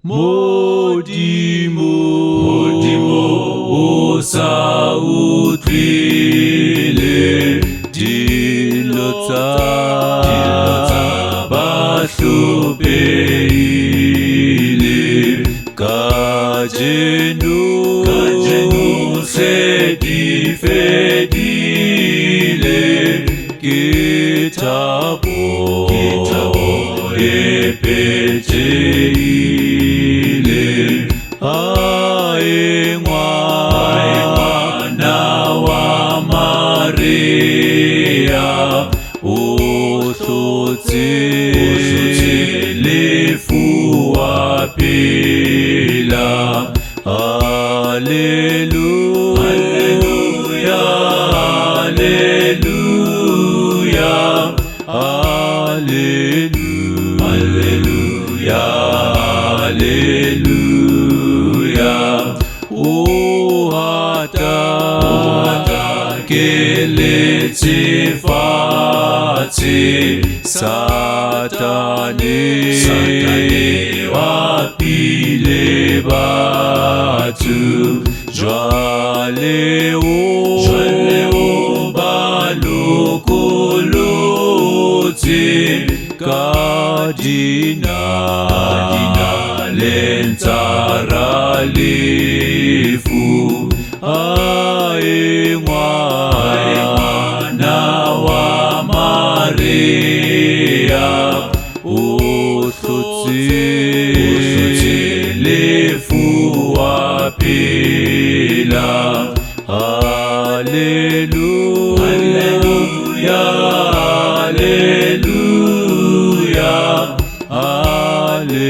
Modimo usawuthile dilotsa bahluphekile kajenu sedifedile kitabo ephetshile Mwana wa Maria uhlutsi lefu waphila Hallelujah Hallelujah Hallelujah Hallelujah Keletse fatshe Satane wapile batho jwale o balokolotse ka dina lentsara lefu Mwana wa Maria uhlutsi lefu waphila Hallelujah Hallelujah Hallelujah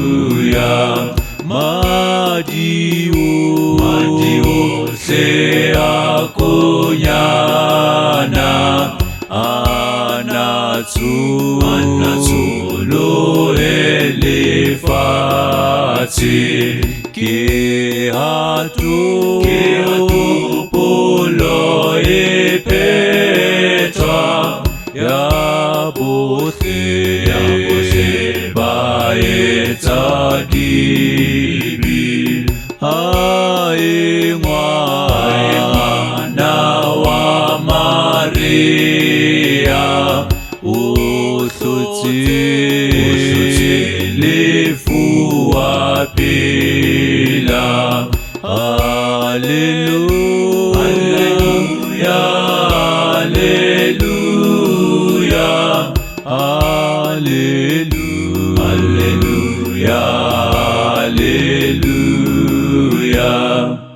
Hallelujah Madiwo se akonyana anatsulo elefati ke hatu polo epetwa ya bothe baetsa dibi Mwana wa Maria uhlutsi lefu waphila Hallelujah Hallelujah Hallelujah Hallelujah